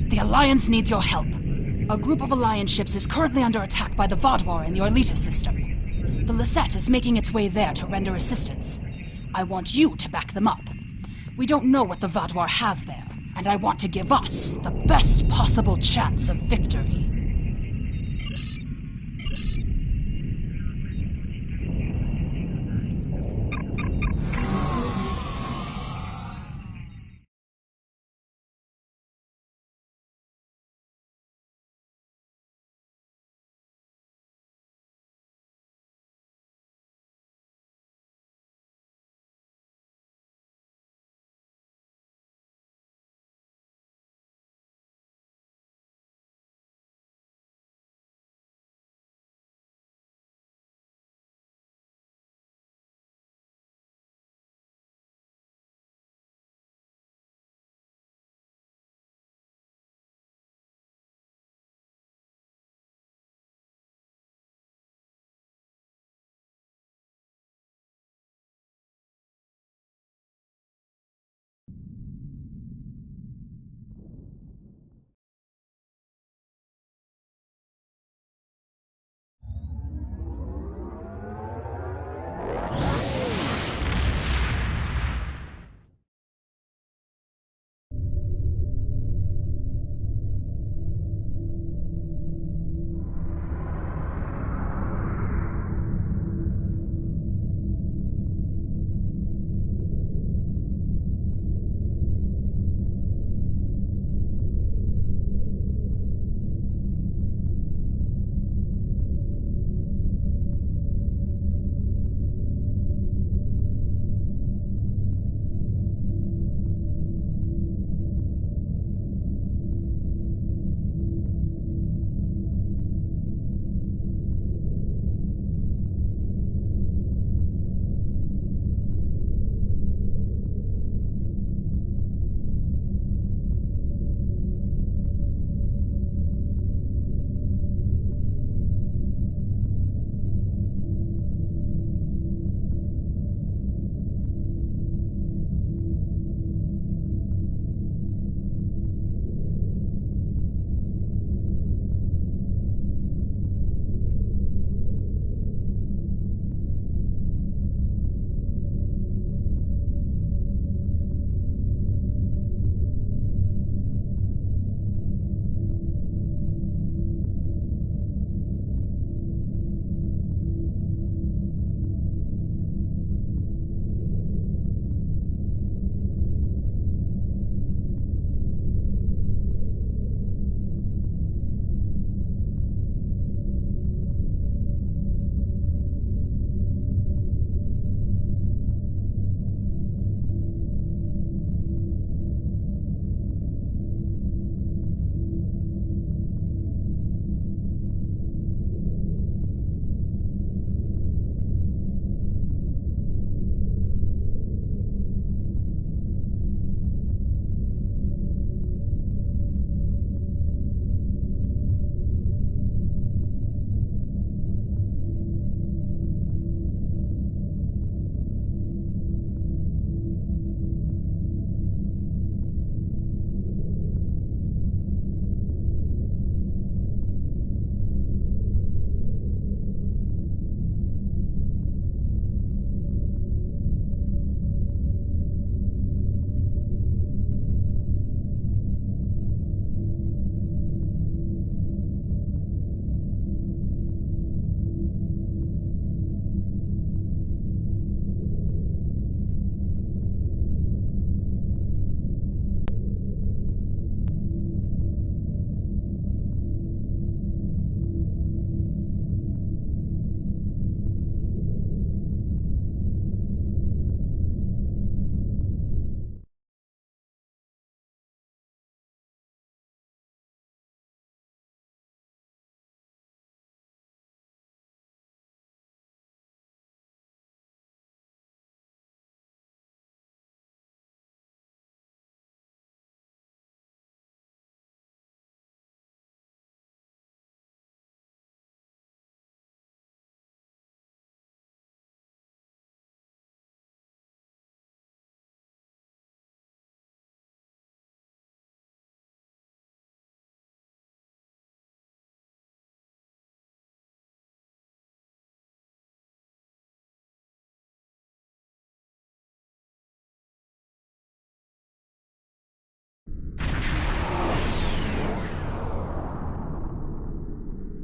The Alliance needs your help. A group of Alliance ships is currently under attack by the Vaadwaur in your Orletus system. The Lisette is making its way there to render assistance. I want you to back them up. We don't know what the Vaadwaur have there, and I want to give us the best possible chance of victory.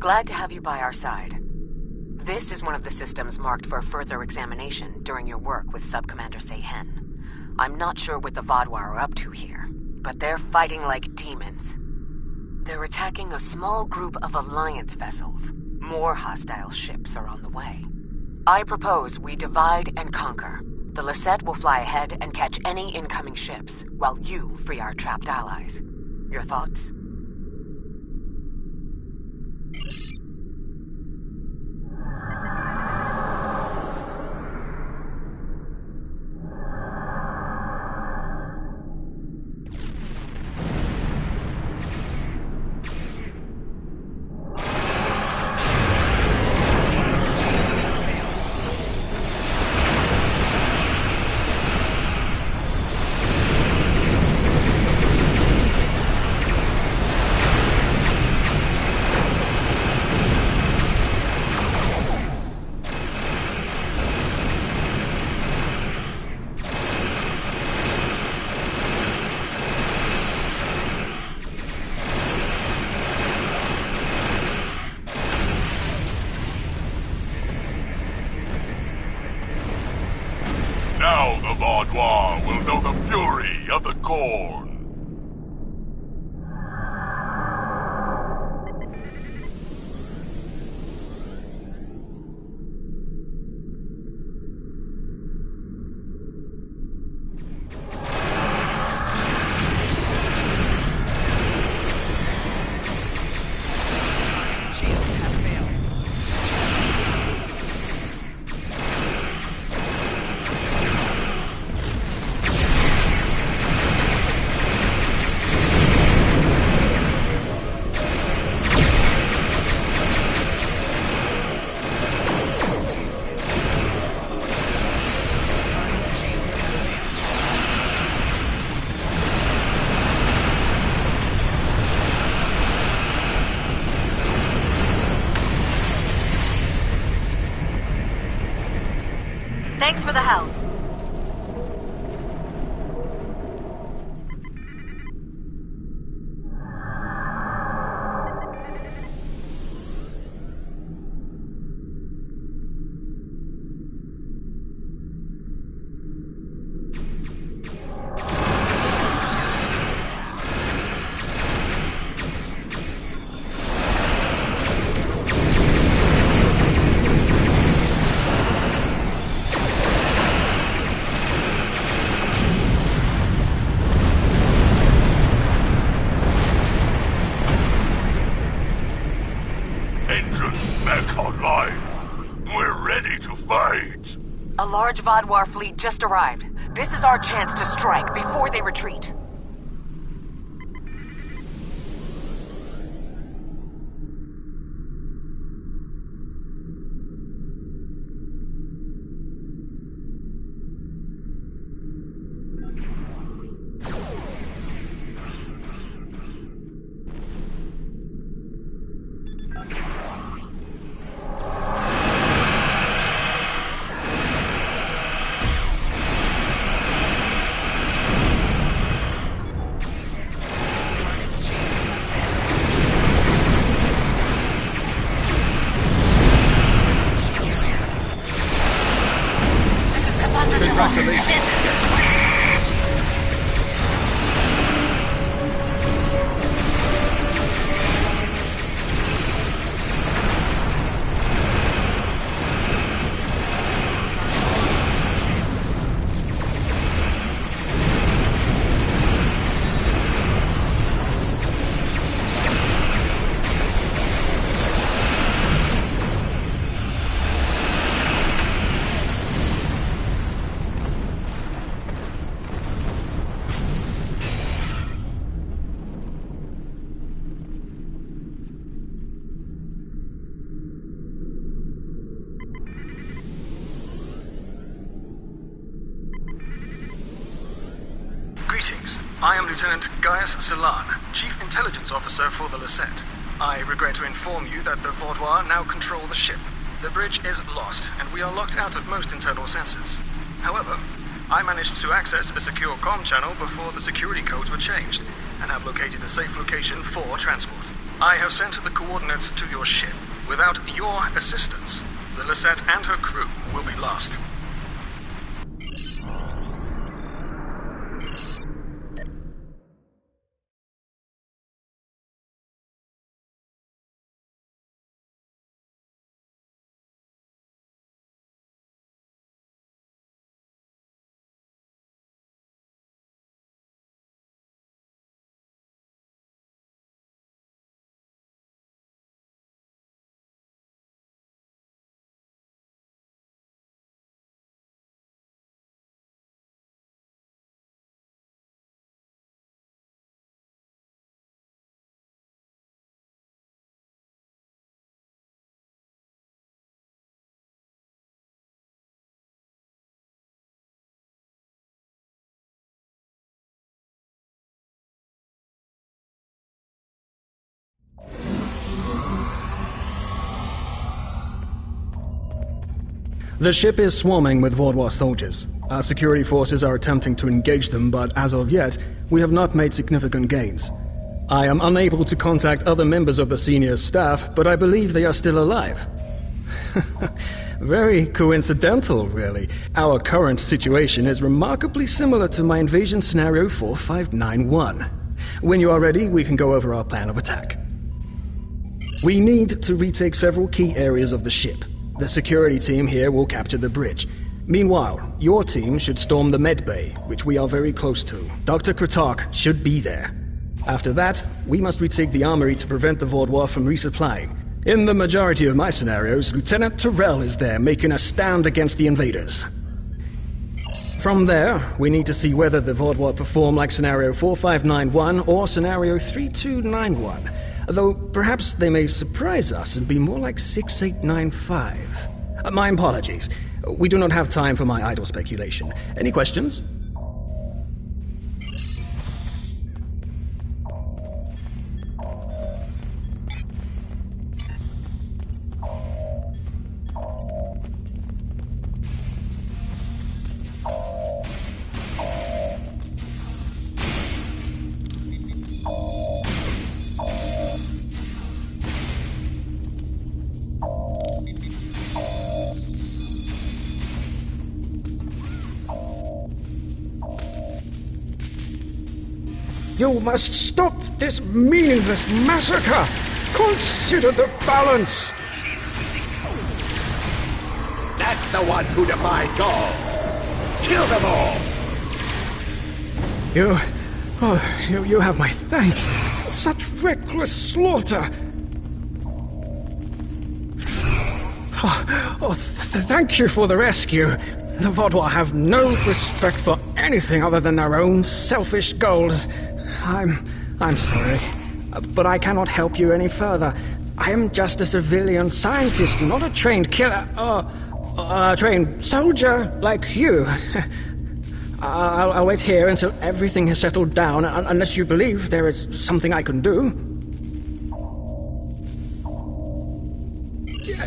Glad to have you by our side. This is one of the systems marked for further examination during your work with Sub-Commander Sehen. I'm not sure what the Vaadwaur are up to here, but they're fighting like demons. They're attacking a small group of Alliance vessels. More hostile ships are on the way. I propose we divide and conquer. The Lisette will fly ahead and catch any incoming ships, while you free our trapped allies. Your thoughts? Now the Vaadwaur will know the fury of the Corn. Thanks for the help. Engines back online. We're ready to fight. A large Vaadwaur fleet just arrived. This is our chance to strike before they retreat. Greetings. I am Lieutenant Gaius Salan, Chief Intelligence Officer for the Lisette. I regret to inform you that the Vaadwaur now control the ship. The bridge is lost, and we are locked out of most internal sensors. However, I managed to access a secure comm channel before the security codes were changed, and have located a safe location for transport. I have sent the coordinates to your ship. Without your assistance, the Lisette and her crew will be lost. The ship is swarming with Vaudois soldiers. Our security forces are attempting to engage them, but as of yet, we have not made significant gains. I am unable to contact other members of the senior staff, but I believe they are still alive. Very coincidental, really. Our current situation is remarkably similar to my invasion scenario 4591. When you are ready, we can go over our plan of attack. We need to retake several key areas of the ship. The security team here will capture the bridge. Meanwhile, your team should storm the med bay, which we are very close to. Dr. Kratark should be there. After that, we must retake the armory to prevent the Vaudois from resupplying. In the majority of my scenarios, Lieutenant Tyrell is there making a stand against the invaders. From there, we need to see whether the Vaudois perform like scenario 4591 or scenario 3291. Though perhaps they may surprise us and be more like 6895. My apologies. We do not have time for my idle speculation. Any questions? You must stop this meaningless massacre! Consider the balance! That's the one who defied Gaul! Kill them all! You have my thanks. Such reckless slaughter! Thank you for the rescue. The Vaudois have no respect for anything other than their own selfish goals. I'm sorry, but I cannot help you any further. I am just a civilian scientist, not a trained killer, a trained soldier like you. I'll wait here until everything has settled down, unless you believe there is something I can do.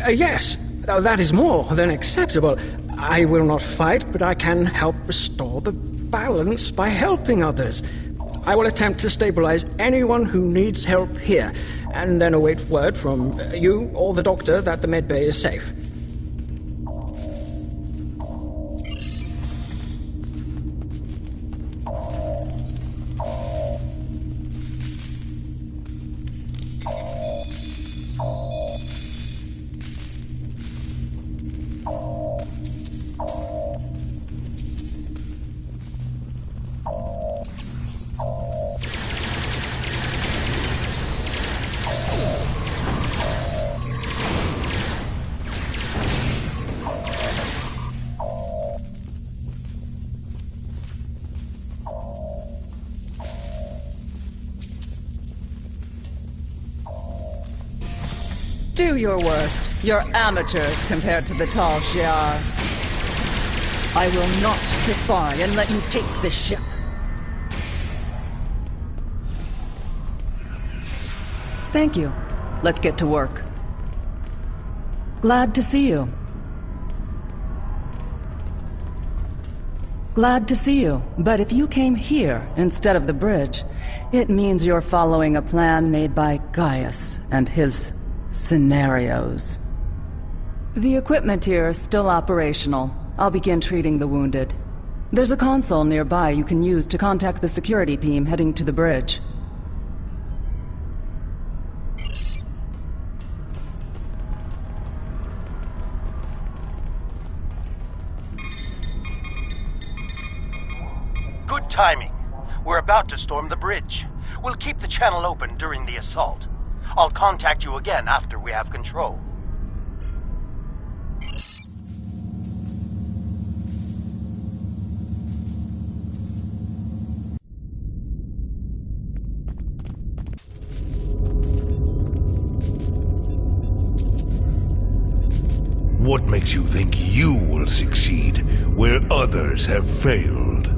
Yes, that is more than acceptable. I will not fight, but I can help restore the balance by helping others. I will attempt to stabilize anyone who needs help here, and then await word from you or the doctor that the med bay is safe. Do your worst. You're amateurs compared to the Tal Shiar. I will not sit by and let you take this ship. Thank you. Let's get to work. Glad to see you. Glad to see you, but if you came here instead of the bridge, it means you're following a plan made by Gaius and his scenarios. The equipment here is still operational. I'll begin treating the wounded. There's a console nearby you can use to contact the security team heading to the bridge. Good timing. We're about to storm the bridge. We'll keep the channel open during the assault. I'll contact you again after we have control. What makes you think you will succeed where others have failed?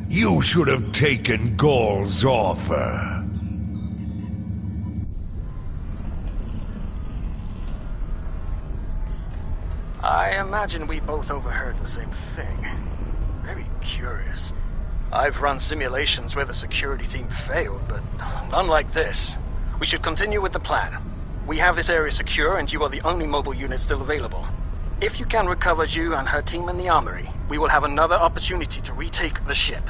You should have taken Gaul's offer. I imagine we both overheard the same thing. Very curious. I've run simulations where the security team failed, but none like this. We should continue with the plan. We have this area secure, and you are the only mobile unit still available. If you can recover Ju and her team in the armory, we will have another opportunity to retake the ship.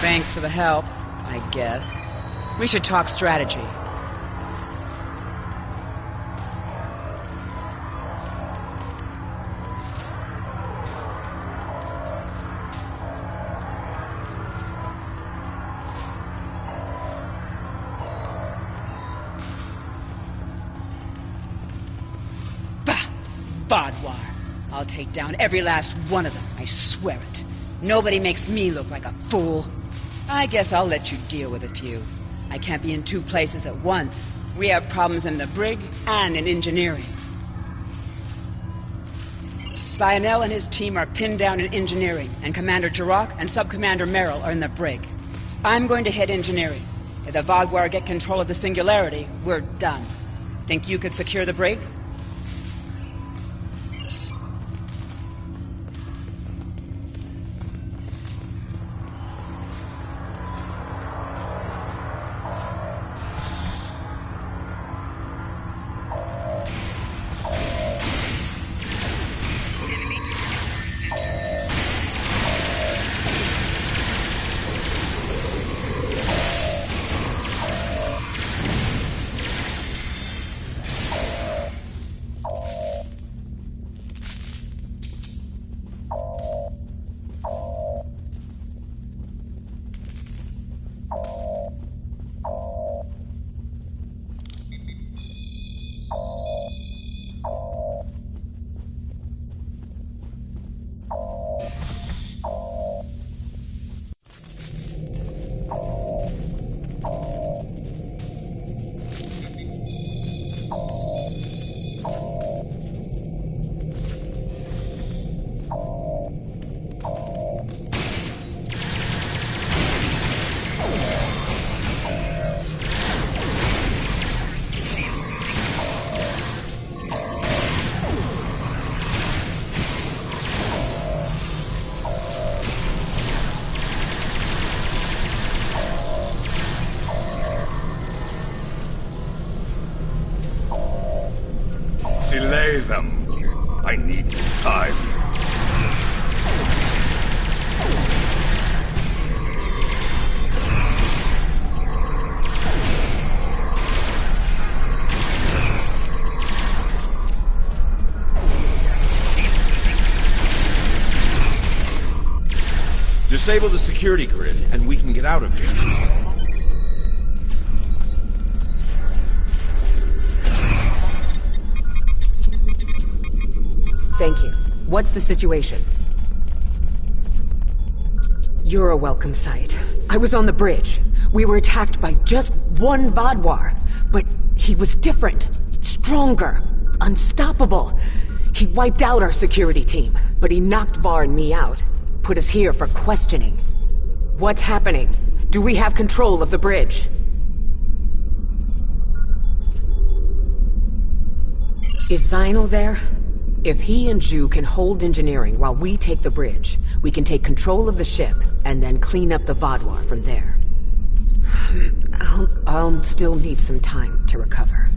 Thanks for the help, I guess. We should talk strategy. Bah! Bodwar. I'll take down every last one of them, I swear it. Nobody makes me look like a fool. I guess I'll let you deal with a few. I can't be in two places at once. We have problems in the brig and in engineering. Cyanel and his team are pinned down in engineering, and Commander Jirok and Sub-Commander Merrill are in the brig. I'm going to hit engineering. If the Vogwar get control of the Singularity, we're done. Think you could secure the brig? I need time. Disable the security grid, and we can get out of here. Thank you. What's the situation? You're a welcome sight. I was on the bridge. We were attacked by just one Vodwar, but he was different, stronger, unstoppable. He wiped out our security team, but he knocked Var and me out. Put us here for questioning. What's happening? Do we have control of the bridge? Is Zinal there? If he and Ju can hold engineering while we take the bridge, we can take control of the ship and then clean up the Vodwar from there. I'll still need some time to recover.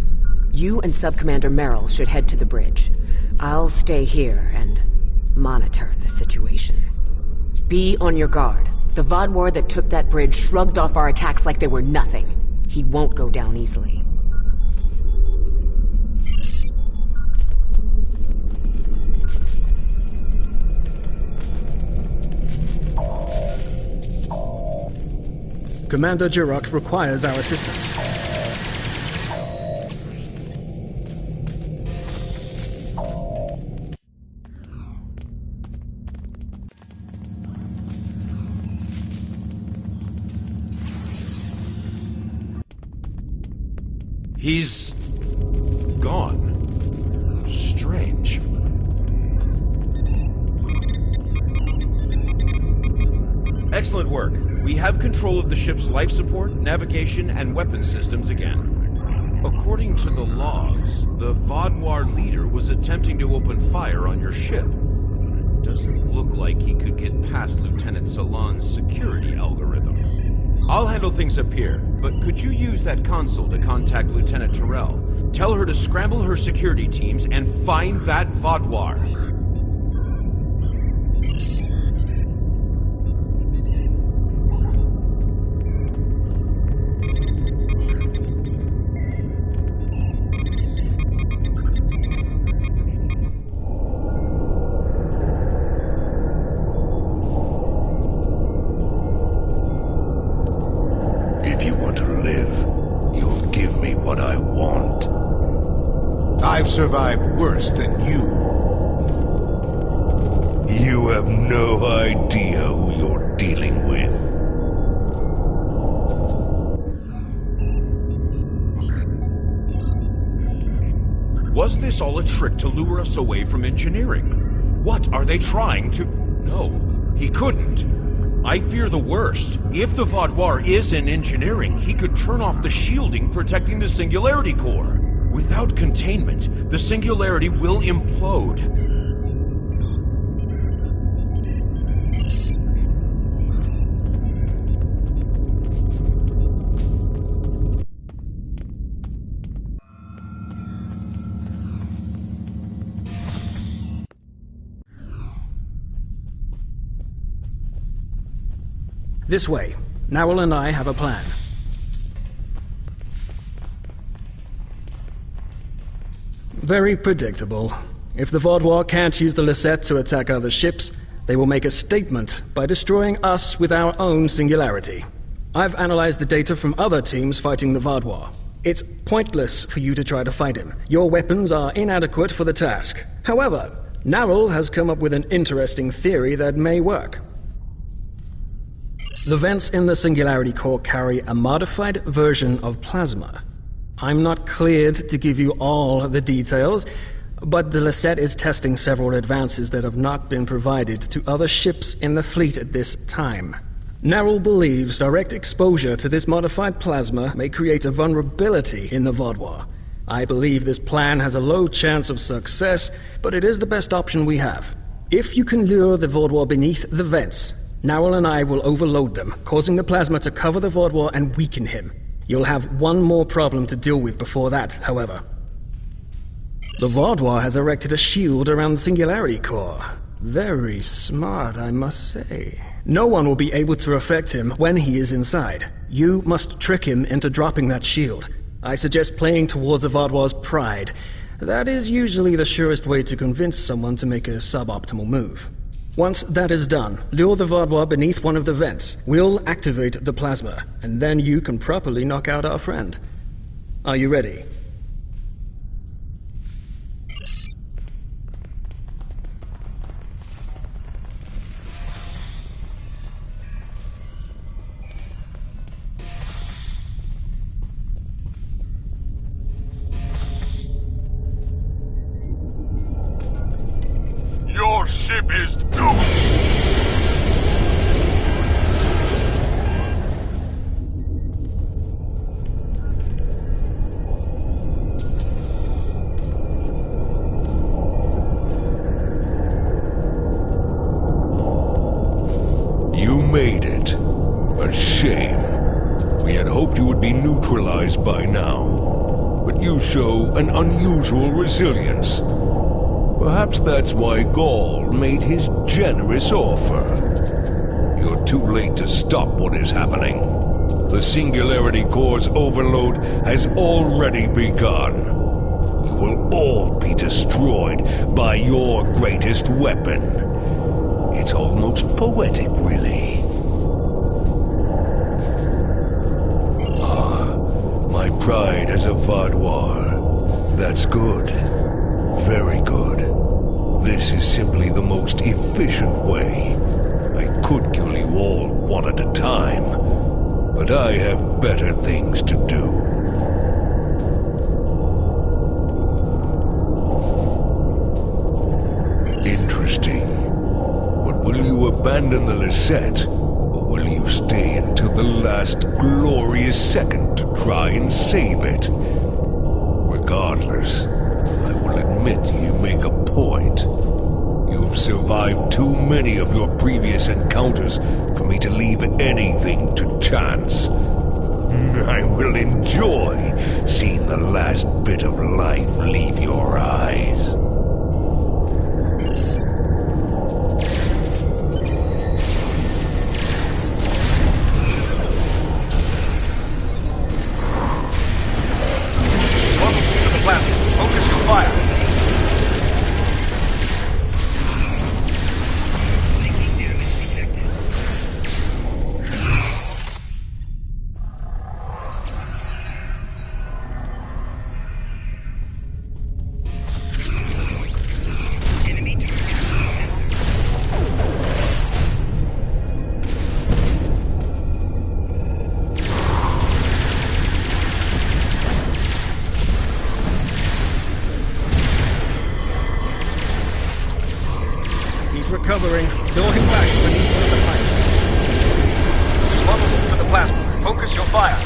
You and Subcommander Merrill should head to the bridge. I'll stay here and monitor the situation. Be on your guard. The Vodwar that took that bridge shrugged off our attacks like they were nothing. He won't go down easily. Commander Jirok requires our assistance. He's gone. Strange. Excellent work. We have control of the ship's life support, navigation, and weapon systems again. According to the logs, the Vodwar leader was attempting to open fire on your ship. Doesn't look like he could get past Lieutenant Salon's security algorithm. I'll handle things up here, but could you use that console to contact Lieutenant Terrell? Tell her to scramble her security teams and find that Vodwar. If you want to live, you'll give me what I want. I've survived worse than you. You have no idea who you're dealing with. Was this all a trick to lure us away from engineering? What are they trying to... No, he couldn't. I fear the worst. If the Vodwar is in engineering, he could turn off the shielding protecting the Singularity Core. Without containment, the Singularity will implode. This way. Narwhal and I have a plan. Very predictable. If the Vodwar can't use the Lisette to attack other ships, they will make a statement by destroying us with our own singularity. I've analyzed the data from other teams fighting the Vodwar. It's pointless for you to try to fight him. Your weapons are inadequate for the task. However, Narwhal has come up with an interesting theory that may work. The vents in the Singularity Core carry a modified version of plasma. I'm not cleared to give you all the details, but the Lisette is testing several advances that have not been provided to other ships in the fleet at this time. Narwhal believes direct exposure to this modified plasma may create a vulnerability in the Vodwar. I believe this plan has a low chance of success, but it is the best option we have. If you can lure the Vodwar beneath the vents, Narwhal and I will overload them, causing the plasma to cover the Vodwar and weaken him. You'll have one more problem to deal with before that, however. The Vaudois has erected a shield around the Singularity Core. Very smart, I must say. No one will be able to affect him when he is inside. You must trick him into dropping that shield. I suggest playing towards the Vaudois' pride. That is usually the surest way to convince someone to make a suboptimal move. Once that is done, lure the Vaudois beneath one of the vents. We'll activate the plasma, and then you can properly knock out our friend. Are you ready? Your ship is doomed! You made it. A shame. We had hoped you would be neutralized by now. But you show an unusual resilience. Perhaps that's why Gaul made his generous offer. You're too late to stop what is happening. The Singularity Core's overload has already begun. You will all be destroyed by your greatest weapon. It's almost poetic, really. Ah, my pride as a Vaudois. That's good. Very good. This is simply the most efficient way. I could kill you all one at a time, but I have better things to do. Interesting. But will you abandon the Lisette, or will you stay until the last glorious second to try and save it? Regardless, I will admit you make a point. You've survived too many of your previous encounters for me to leave anything to chance. I will enjoy seeing the last bit of life leave your eyes. Welcome to the plasma. Focus your fire. Recovering. Lure him back beneath one of the pipes. Welcome to the plasma. Focus your fire.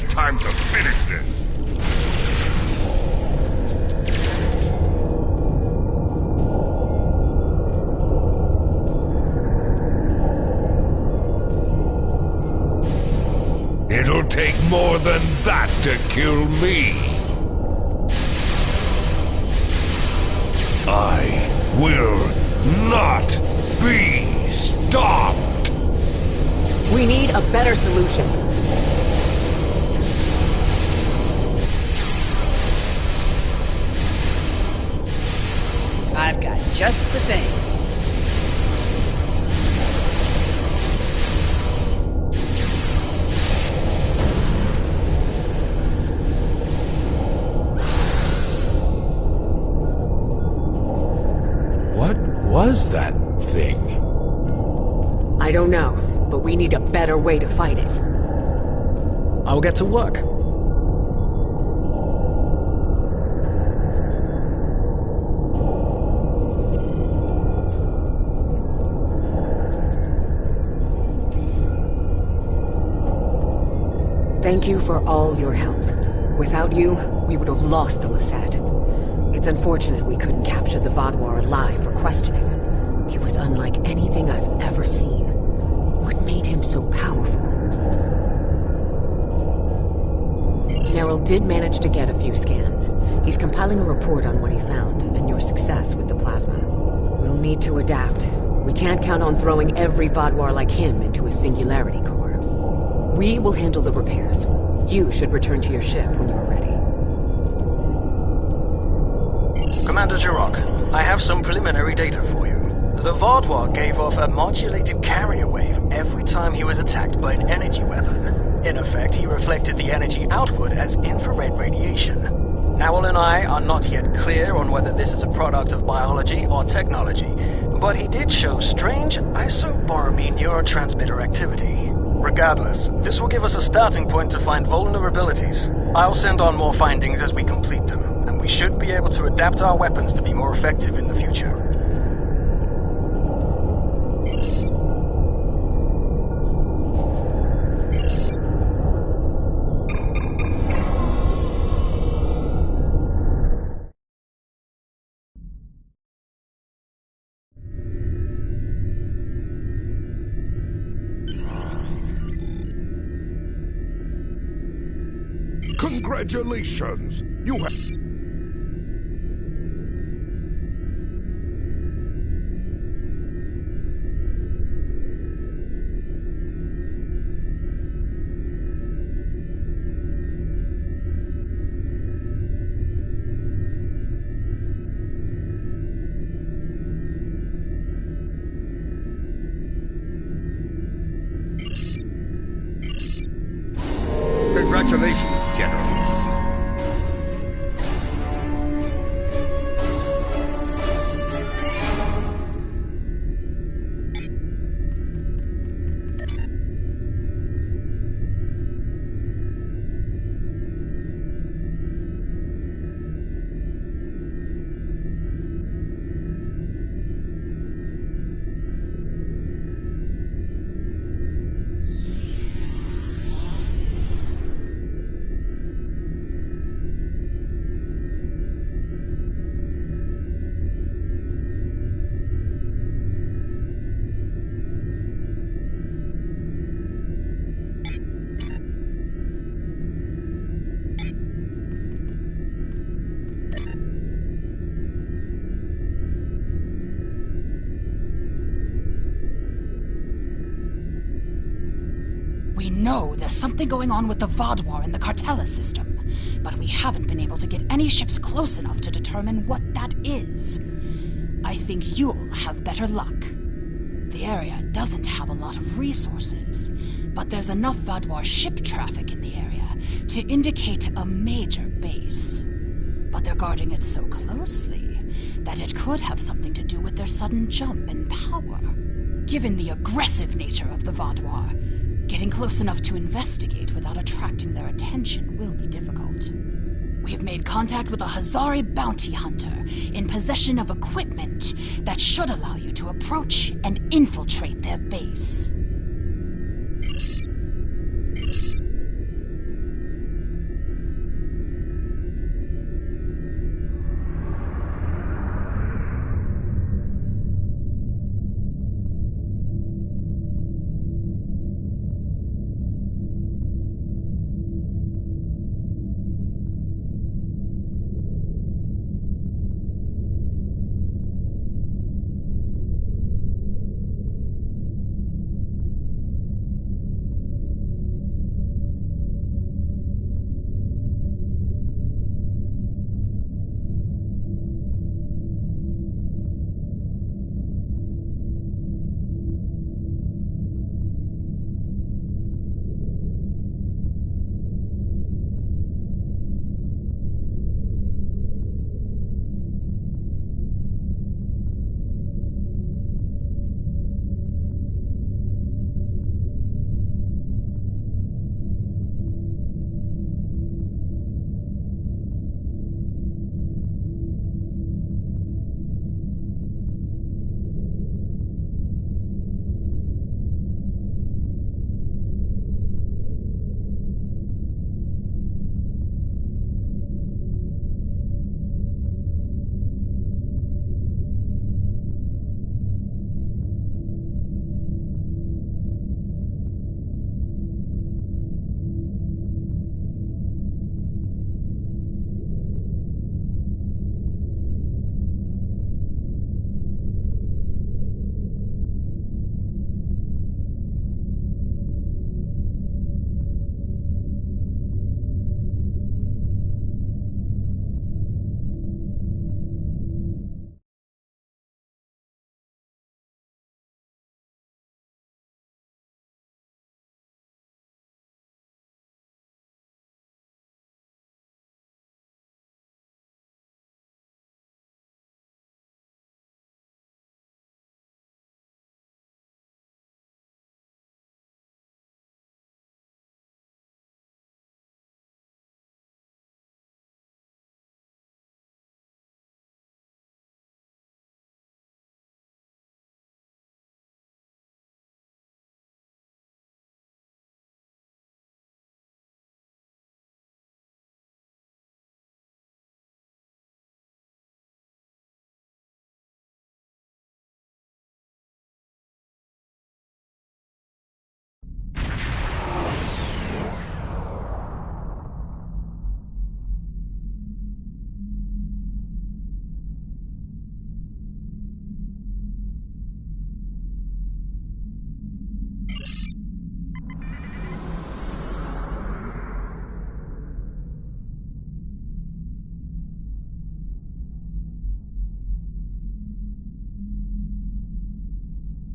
Time to finish this! It'll take more than that to kill me! I will not be stopped! We need a better solution. I've got just the thing. What was that thing? I don't know, but we need a better way to fight it. I'll get to work. Thank you for all your help. Without you, we would have lost the Lisette. It's unfortunate we couldn't capture the Vaadwaur alive for questioning. He was unlike anything I've ever seen. What made him so powerful? Neril did manage to get a few scans. He's compiling a report on what he found, and your success with the plasma. We'll need to adapt. We can't count on throwing every Vaadwaur like him into a singularity core. We will handle the repairs. You should return to your ship when you're ready. Commander Jirok, I have some preliminary data for you. The Vaadwaur gave off a modulated carrier wave every time he was attacked by an energy weapon. In effect, he reflected the energy output as infrared radiation. Nowell and I are not yet clear on whether this is a product of biology or technology, but he did show strange isoboromine neurotransmitter activity. Regardless, this will give us a starting point to find vulnerabilities. I'll send on more findings as we complete them, and we should be able to adapt our weapons to be more effective in the future. Congratulations! You have... Congratulations, General. We know there's something going on with the Vaadwaur in the Cartella system, but we haven't been able to get any ships close enough to determine what that is. I think you'll have better luck. The area doesn't have a lot of resources, but there's enough Vaadwaur ship traffic in the area to indicate a major base. But they're guarding it so closely that it could have something to do with their sudden jump in power. Given the aggressive nature of the Vaadwaur, getting close enough to investigate without attracting their attention will be difficult. We have made contact with a Hazari bounty hunter in possession of equipment that should allow you to approach and infiltrate their base.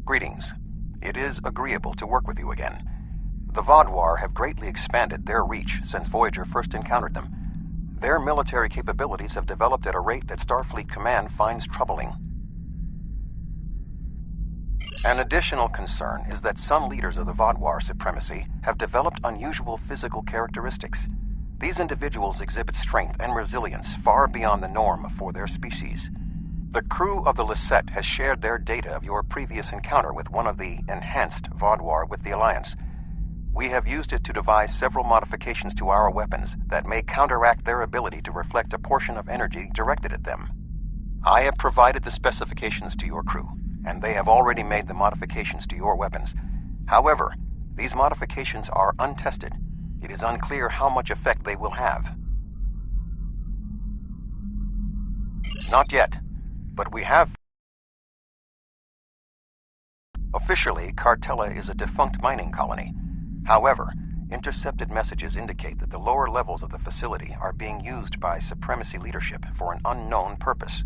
Greetings. It is agreeable to work with you again. The Vaadwaur have greatly expanded their reach since Voyager first encountered them. Their military capabilities have developed at a rate that Starfleet Command finds troubling. An additional concern is that some leaders of the Vaadwaur supremacy have developed unusual physical characteristics. These individuals exhibit strength and resilience far beyond the norm for their species. The crew of the Lisette has shared their data of your previous encounter with one of the enhanced Vaadwaur with the Alliance. We have used it to devise several modifications to our weapons that may counteract their ability to reflect a portion of energy directed at them. I have provided the specifications to your crew, and they have already made the modifications to your weapons. However, these modifications are untested. It is unclear how much effect they will have. Not yet, but we have... Officially, Cartella is a defunct mining colony. However, intercepted messages indicate that the lower levels of the facility are being used by Supremacy leadership for an unknown purpose.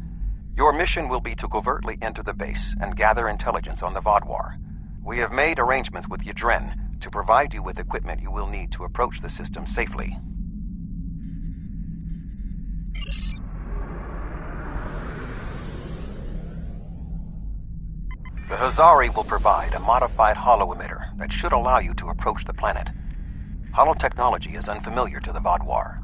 Your mission will be to covertly enter the base and gather intelligence on the Vaadwaur. We have made arrangements with Yadren to provide you with equipment you will need to approach the system safely. The Hazari will provide a modified holo-emitter that should allow you to approach the planet. Holotechnology is unfamiliar to the Vaadwaur.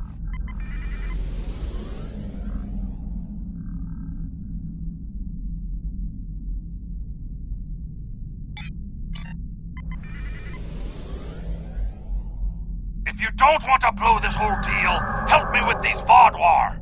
If you don't want to blow this whole deal, help me with these Vaadwaur!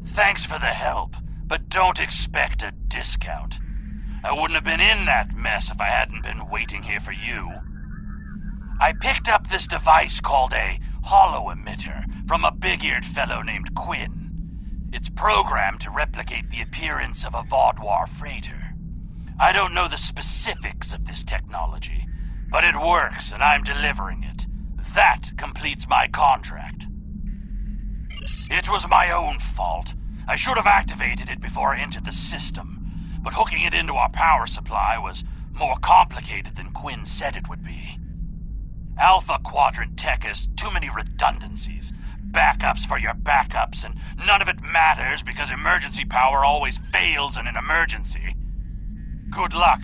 Thanks for the help, but don't expect a discount. I wouldn't have been in that mess if I hadn't been waiting here for you. I picked up this device called a holo-emitter from a big-eared fellow named Quinn. It's programmed to replicate the appearance of a Vaadwaur freighter. I don't know the specifics of this technology, but it works and I'm delivering it. That completes my contract. It was my own fault. I should have activated it before I entered the system, but hooking it into our power supply was more complicated than Quinn said it would be. Alpha Quadrant tech has too many redundancies, backups for your backups, and none of it matters because emergency power always fails in an emergency. Good luck.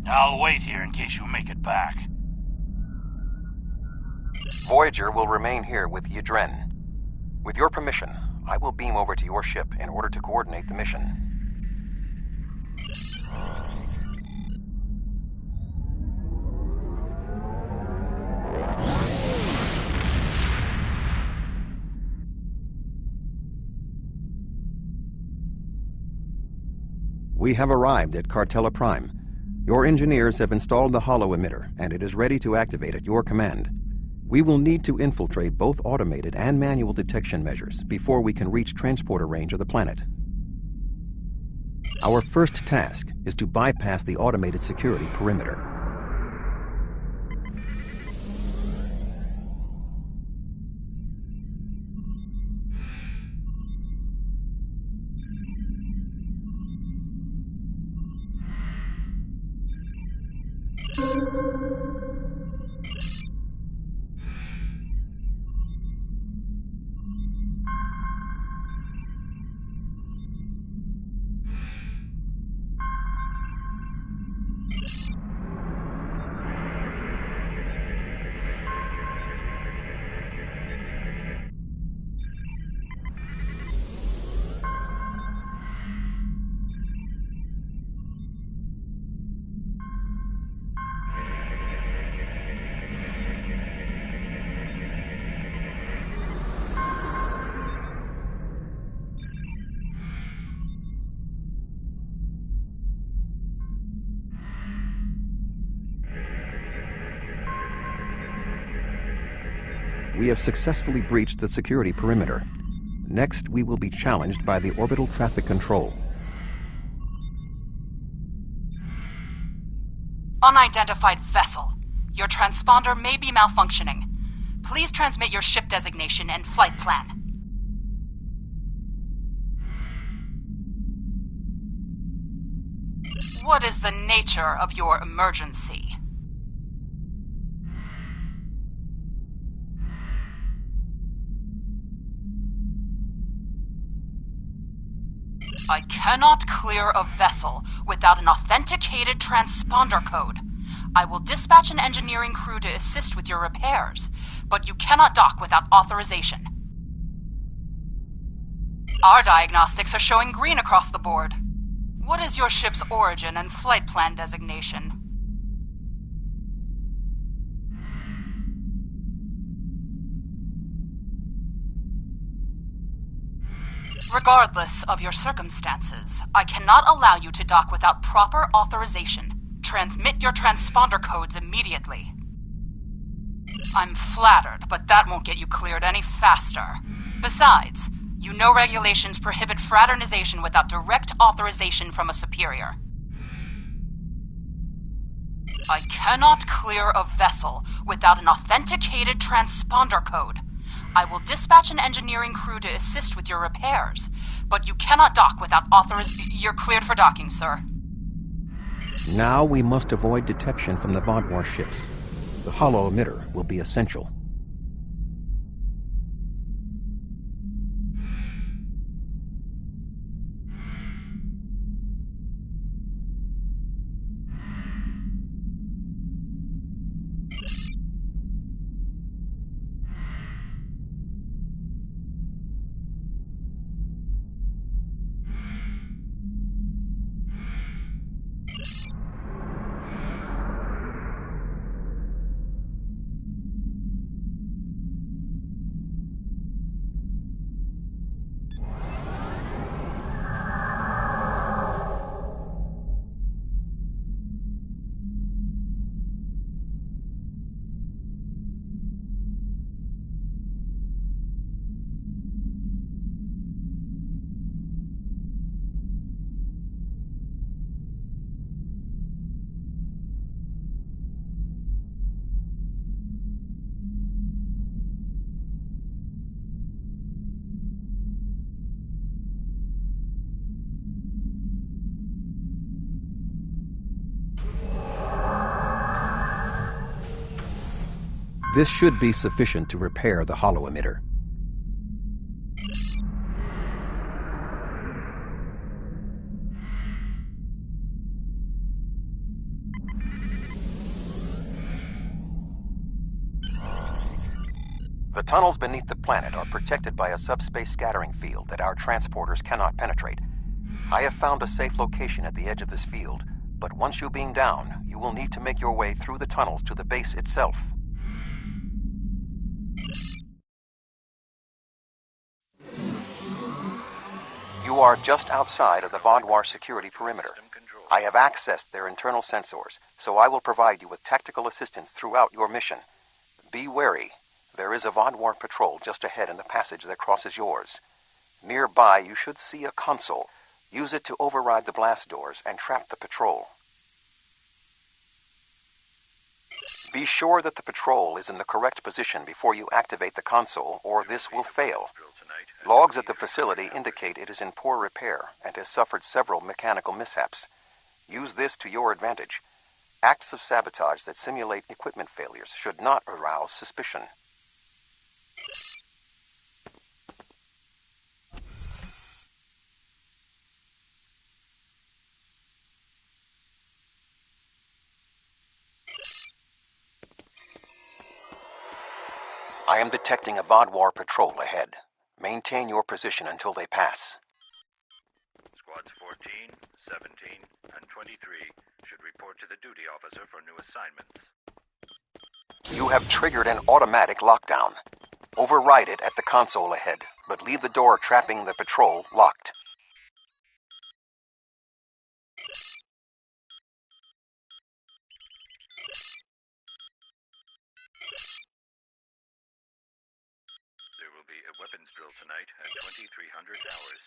I'll wait here in case you make it back. Voyager will remain here with Yadren. With your permission, I will beam over to your ship in order to coordinate the mission. We have arrived at Cartella Prime. Your engineers have installed the holo-emitter, and it is ready to activate at your command. We will need to infiltrate both automated and manual detection measures before we can reach transporter range of the planet. Our first task is to bypass the automated security perimeter. We have successfully breached the security perimeter. Next, we will be challenged by the orbital traffic control. Unidentified vessel. Your transponder may be malfunctioning. Please transmit your ship designation and flight plan. What is the nature of your emergency? I cannot clear a vessel without an authenticated transponder code. I will dispatch an engineering crew to assist with your repairs, but you cannot dock without authorization. Our diagnostics are showing green across the board. What is your ship's origin and flight plan designation? Regardless of your circumstances, I cannot allow you to dock without proper authorization. Transmit your transponder codes immediately. I'm flattered, but that won't get you cleared any faster. Besides, you know regulations prohibit fraternization without direct authorization from a superior. I cannot clear a vessel without an authenticated transponder code. I will dispatch an engineering crew to assist with your repairs, but you cannot dock without authorization. You're cleared for docking, sir. Now we must avoid detection from the Vodwar ships. The hollow emitter will be essential. This should be sufficient to repair the hollow emitter. The tunnels beneath the planet are protected by a subspace scattering field that our transporters cannot penetrate. I have found a safe location at the edge of this field, but once you beam down, you will need to make your way through the tunnels to the base itself. You are just outside of the Vodwar security perimeter. I have accessed their internal sensors, so I will provide you with tactical assistance throughout your mission. Be wary. There is a Vodwar patrol just ahead in the passage that crosses yours. Nearby, you should see a console. Use it to override the blast doors and trap the patrol. Be sure that the patrol is in the correct position before you activate the console, or this will fail. Logs at the facility indicate it is in poor repair and has suffered several mechanical mishaps. Use this to your advantage. Acts of sabotage that simulate equipment failures should not arouse suspicion. I am detecting a Vodwar patrol ahead. Maintain your position until they pass. Squads 14, 17, and 23 should report to the duty officer for new assignments. You have triggered an automatic lockdown. Override it at the console ahead, but leave the door trapping the patrol locked. tonight at 2300 hours.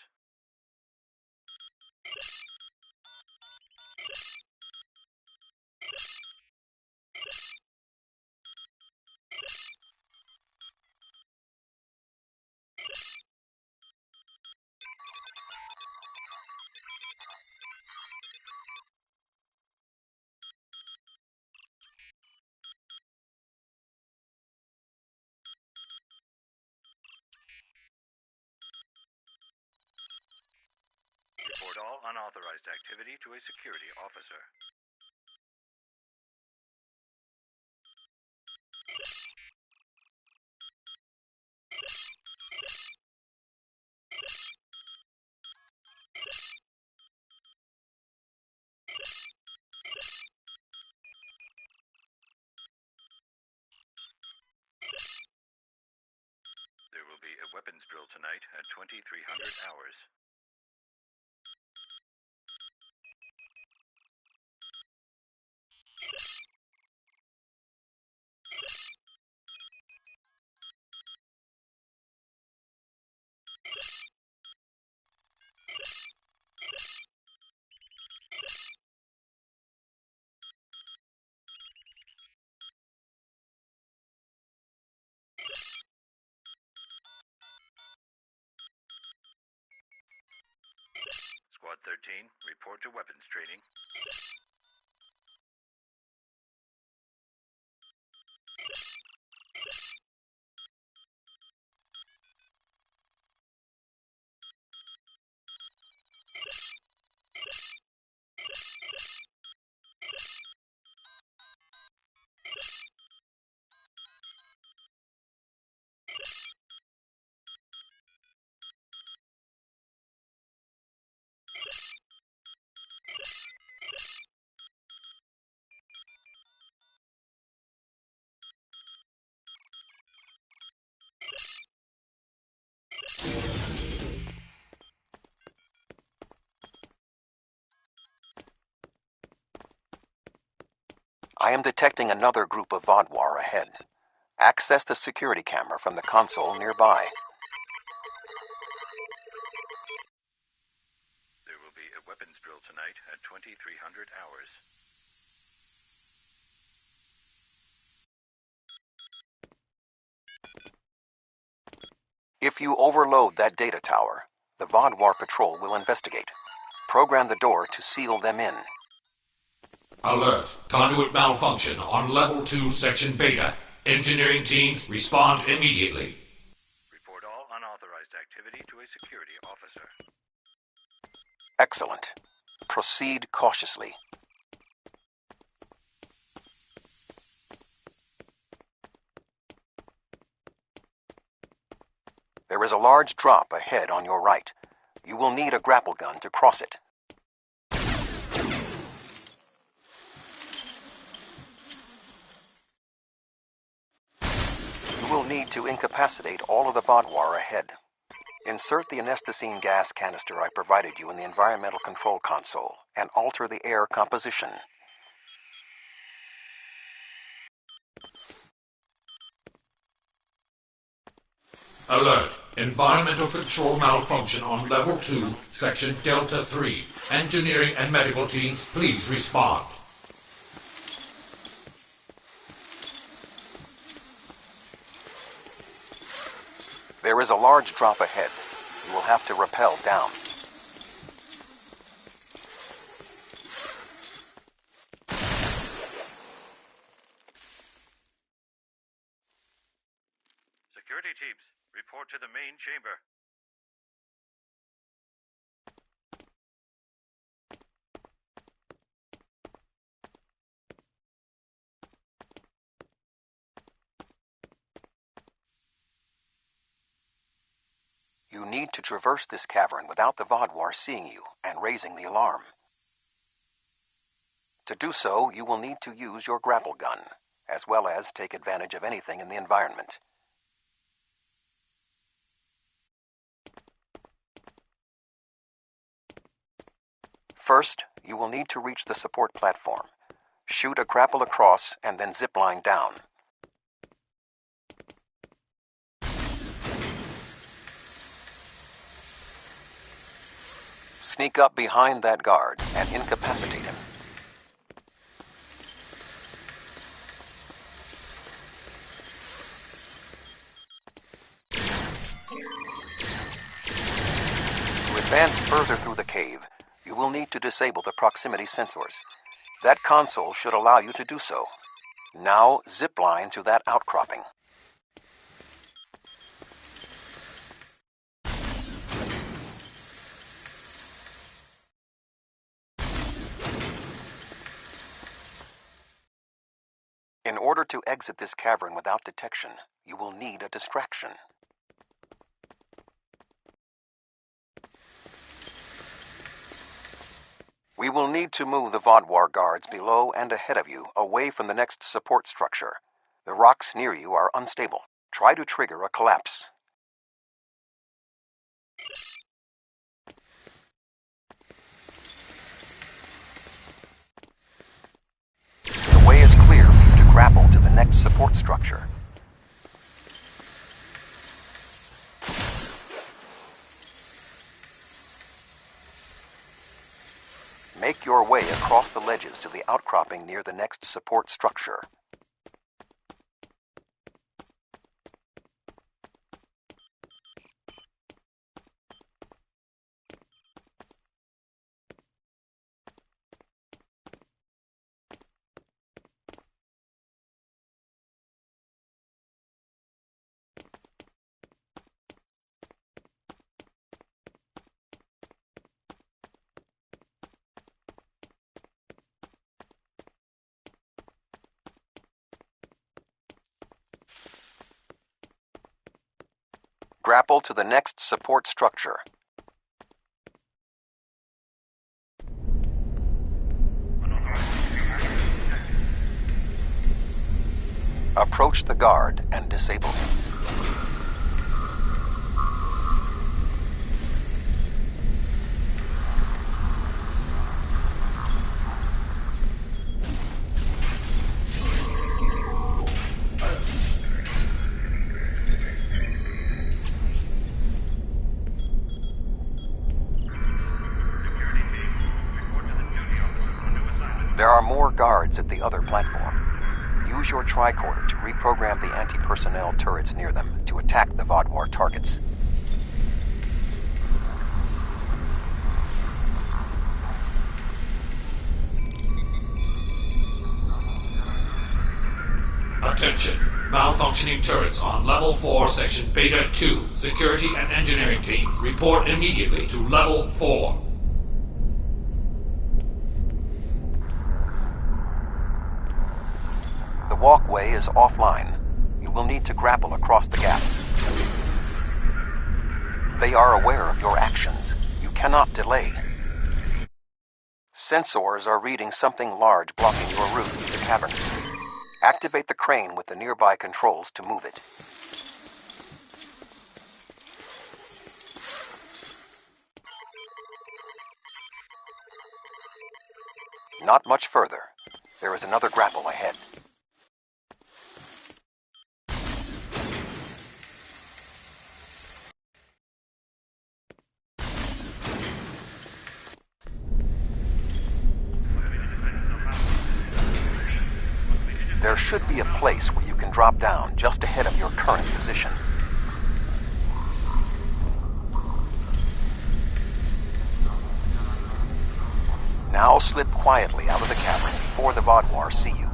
Report all unauthorized activity to a security officer. There will be a weapons drill tonight at 2300 hours. Squad 13, report to weapons training. I am detecting another group of Vodwar ahead. Access the security camera from the console nearby. There will be a weapons drill tonight at 2300 hours. If you overload that data tower, the Vodwar patrol will investigate. Program the door to seal them in. Alert. Conduit malfunction on Level 2, Section Beta. Engineering teams, respond immediately. Report all unauthorized activity to a security officer. Excellent. Proceed cautiously. There is a large drop ahead on your right. You will need a grapple gun to cross it. You will need to incapacitate all of the Vodwar ahead. Insert the anesthetine gas canister I provided you in the environmental control console and alter the air composition. Alert. Environmental control malfunction on Level 2, Section Delta 3. Engineering and medical teams, please respond. There is a large drop ahead. You will have to rappel down. Security teams, report to the main chamber. You need to traverse this cavern without the Vodwar seeing you and raising the alarm. To do so, you will need to use your grapple gun, as well as take advantage of anything in the environment. First, you will need to reach the support platform. Shoot a grapple across and then zipline down. Sneak up behind that guard and incapacitate him. To advance further through the cave, you will need to disable the proximity sensors. That console should allow you to do so. Now zipline to that outcropping. In order to exit this cavern without detection, you will need a distraction. We will need to move the Vodwar guards below and ahead of you, away from the next support structure. The rocks near you are unstable. Try to trigger a collapse. The way is clear for you to grapple to the next support structure. Make your way across the ledges to the outcropping near the next support structure. Grapple to the next support structure. Approach the guard and disable him. There are more guards at the other platform. Use your tricorder to reprogram the anti-personnel turrets near them to attack the Vodwar targets. Attention. Malfunctioning turrets on Level 4, Section Beta 2. Security and engineering teams report immediately to Level 4. The walkway is offline. You will need to grapple across the gap. They are aware of your actions. You cannot delay. Sensors are reading something large blocking your route through the cavern. Activate the crane with the nearby controls to move it. Not much further. There is another grapple ahead. There should be a place where you can drop down just ahead of your current position. Now slip quietly out of the cavern before the Vodwar see you.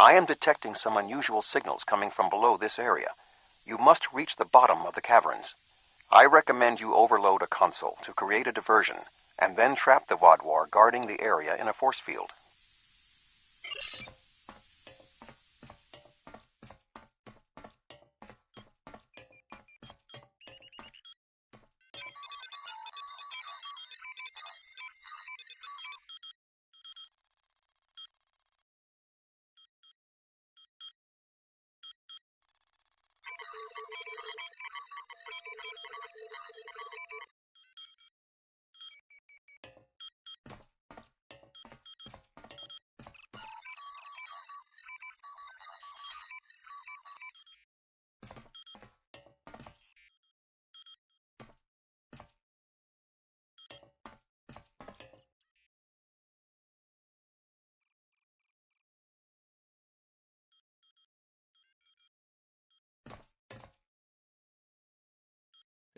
I am detecting some unusual signals coming from below this area. You must reach the bottom of the caverns. I recommend you overload a console to create a diversion, and then trap the Vodwar guarding the area in a force field.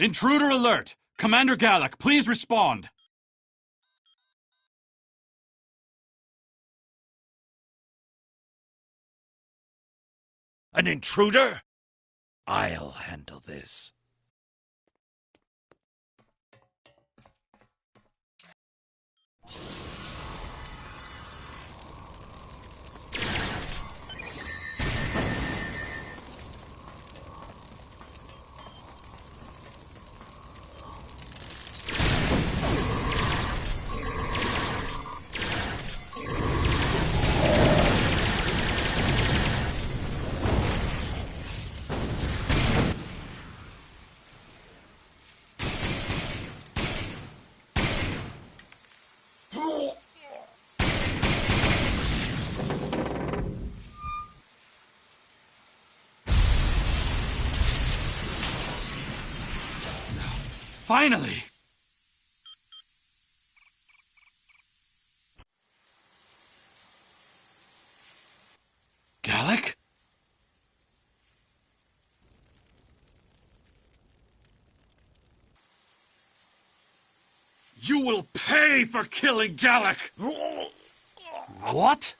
Intruder alert! Commander Gallic, please respond! An intruder? I'll handle this. Finally! Gallic? You will pay for killing Gallic! What?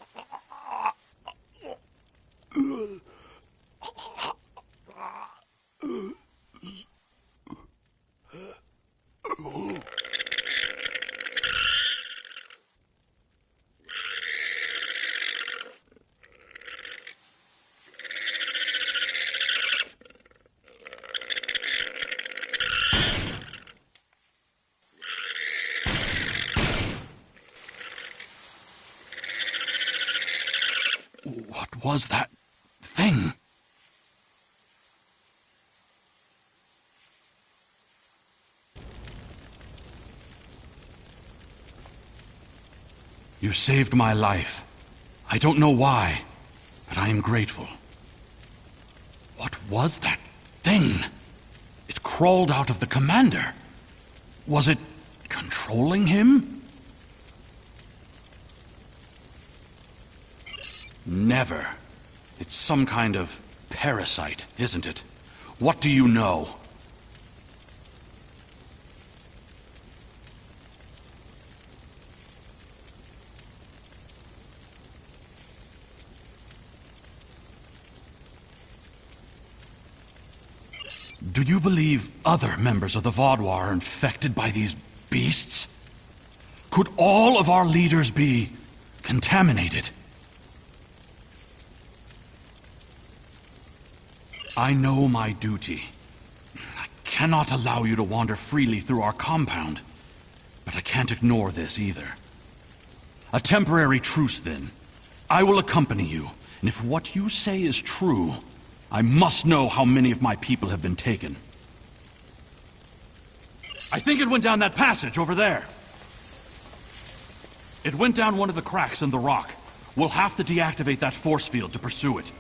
What was that thing? You saved my life. I don't know why, but I am grateful. What was that thing? It crawled out of the commander. Was it controlling him? Never. It's some kind of parasite, isn't it? What do you know? Do you believe other members of the Vaudois are infected by these beasts? Could all of our leaders be contaminated? I know my duty. I cannot allow you to wander freely through our compound, but I can't ignore this either. A temporary truce, then. I will accompany you, and if what you say is true, I must know how many of my people have been taken. I think it went down that passage over there. It went down one of the cracks in the rock. We'll have to deactivate that force field to pursue it.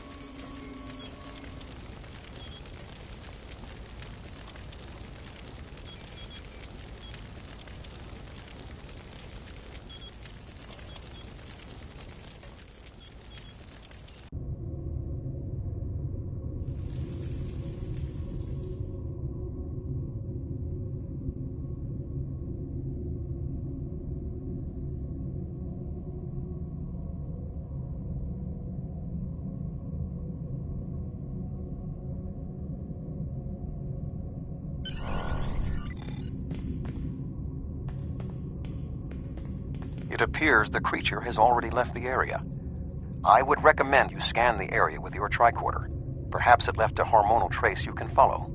It appears the creature has already left the area. I would recommend you scan the area with your tricorder. Perhaps it left a hormonal trace you can follow.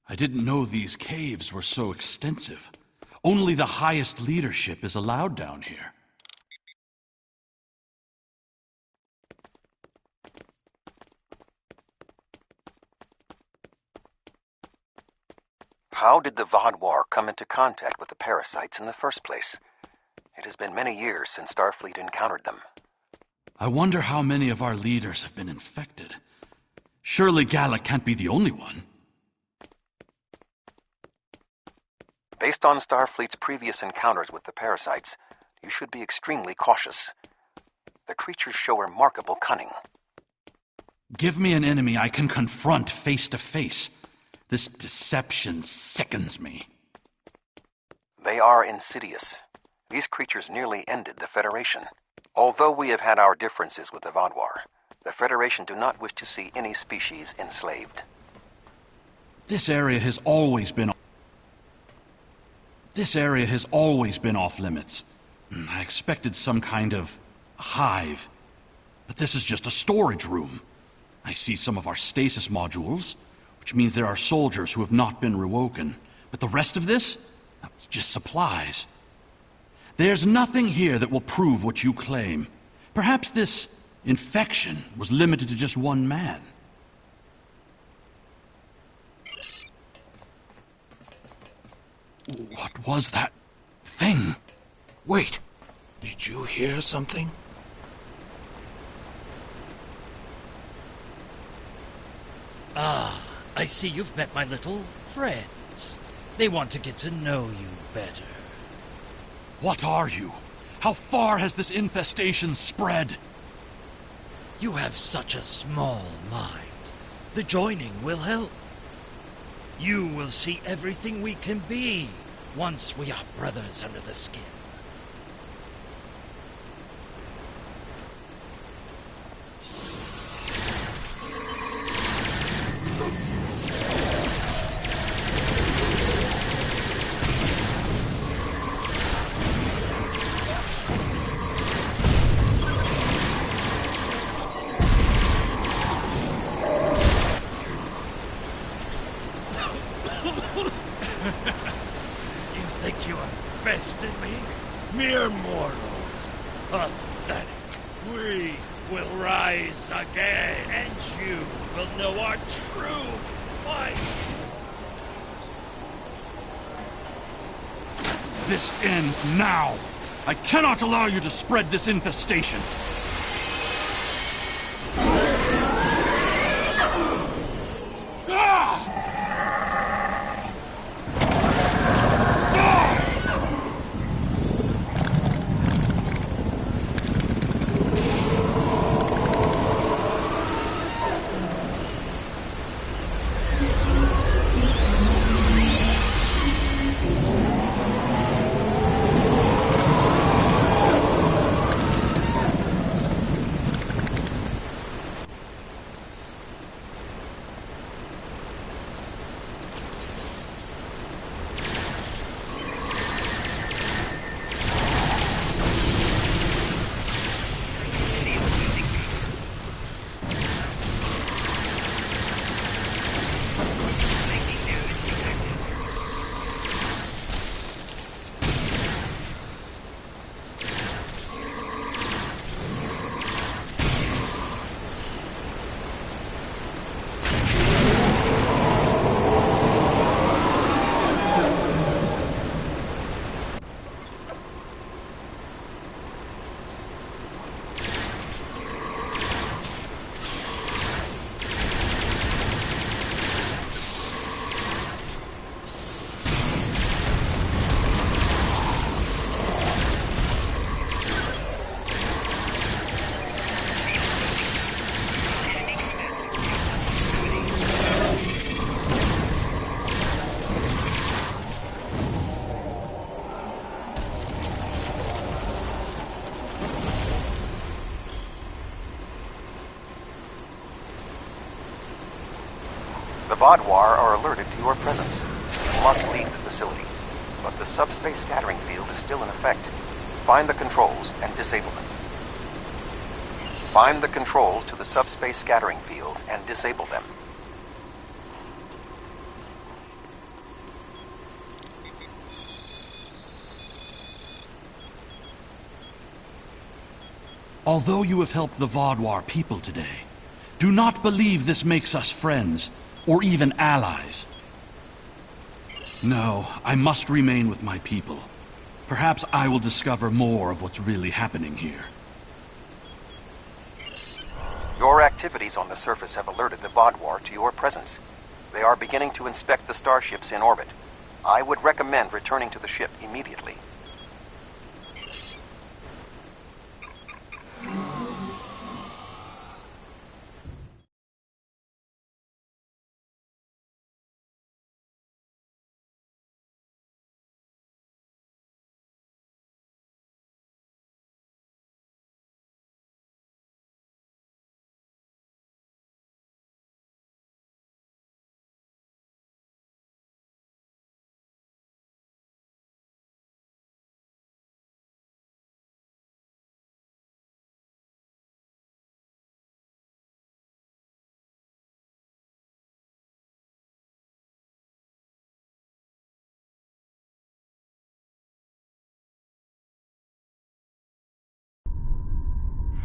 I didn't know these caves were so extensive. Only the highest leadership is allowed down here. How did the Vaudois come into contact with the parasites in the first place? It has been many years since Starfleet encountered them. I wonder how many of our leaders have been infected. Surely Gallic can't be the only one. Based Based on Starfleet's previous encounters with the parasites, you should be extremely cautious. The creatures show remarkable cunning. Give me an enemy I can confront face to face. This deception sickens me. They are insidious. These creatures nearly ended the Federation. Although we have had our differences with the Vaadwaur, the Federation do not wish to see any species enslaved. This area has always been off limits. I expected some kind of hive, but this is just a storage room. I see some of our stasis modules, which means there are soldiers who have not been rewoken. But the rest of this? It's just supplies. There's nothing here that will prove what you claim. Perhaps this infection was limited to just one man. What was that thing? Wait, did you hear something? Ah, I see you've met my little friends. They want to get to know you better. What are you? How far has this infestation spread? You have such a small mind. The joining will help. You will see everything we can be once we are brothers under the skin. Mere mortals. Pathetic. We will rise again, and you will know our true might. This ends now. I cannot allow you to spread this infestation. The Vaadwaur are alerted to your presence. You must leave the facility. But the subspace scattering field is still in effect. Find the controls and disable them. Find the controls to the subspace scattering field and disable them. Although you have helped the Vaadwaur people today, do not believe this makes us friends, or even allies. No, I must remain with my people. Perhaps I will discover more of what's really happening here. Your activities on the surface have alerted the Vaadwaur to your presence. They are beginning to inspect the starships in orbit. I would recommend returning to the ship immediately.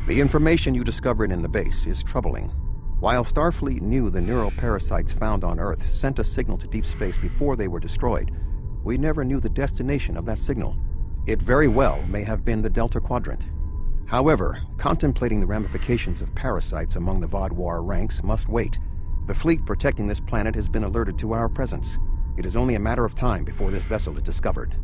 The information you discovered in the base is troubling. While Starfleet knew the neural parasites found on Earth sent a signal to deep space before they were destroyed, we never knew the destination of that signal. It very well may have been the Delta Quadrant. However, contemplating the ramifications of parasites among the Vaadwaur ranks must wait. The fleet protecting this planet has been alerted to our presence. It is only a matter of time before this vessel is discovered.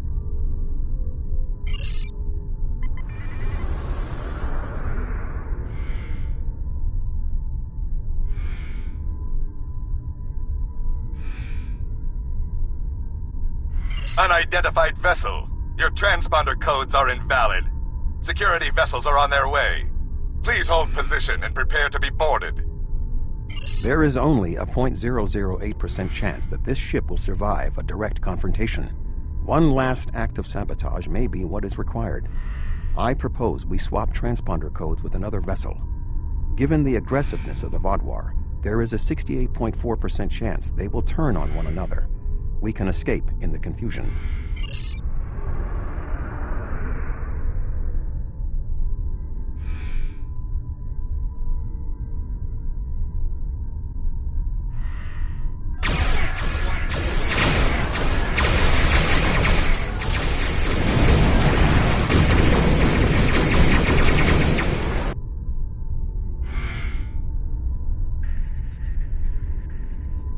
Unidentified vessel. Your transponder codes are invalid. Security vessels are on their way. Please hold position and prepare to be boarded. There is only a 0.008% chance that this ship will survive a direct confrontation. One last act of sabotage may be what is required. I propose we swap transponder codes with another vessel. Given the aggressiveness of the Vaadwaur, there is a 68.4% chance they will turn on one another. We can escape in the confusion.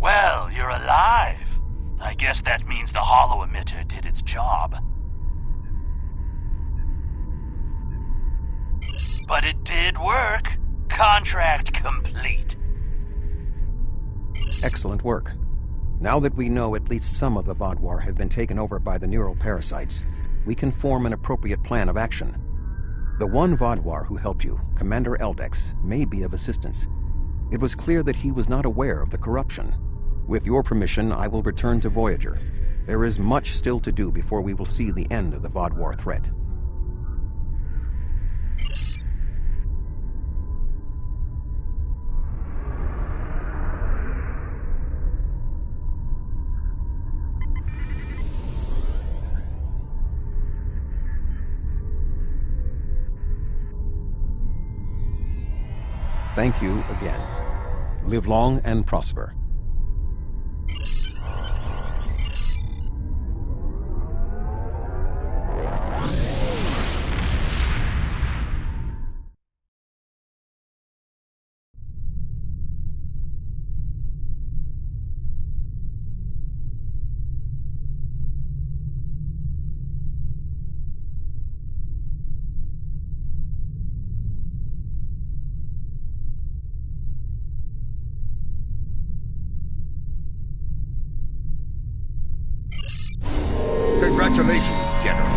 Well, you're alive. I guess that means the holo emitter did its job. But it did work. Contract complete. Excellent work. Now that we know at least some of the Vaadwaur have been taken over by the neural parasites, we can form an appropriate plan of action. The one Vaadwaur who helped you, Commander Eldex, may be of assistance. It was clear that he was not aware of the corruption. With your permission, I will return to Voyager. There is much still to do before we will see the end of the Vaadwaur threat. Thank you again. Live long and prosper. Congratulations, General.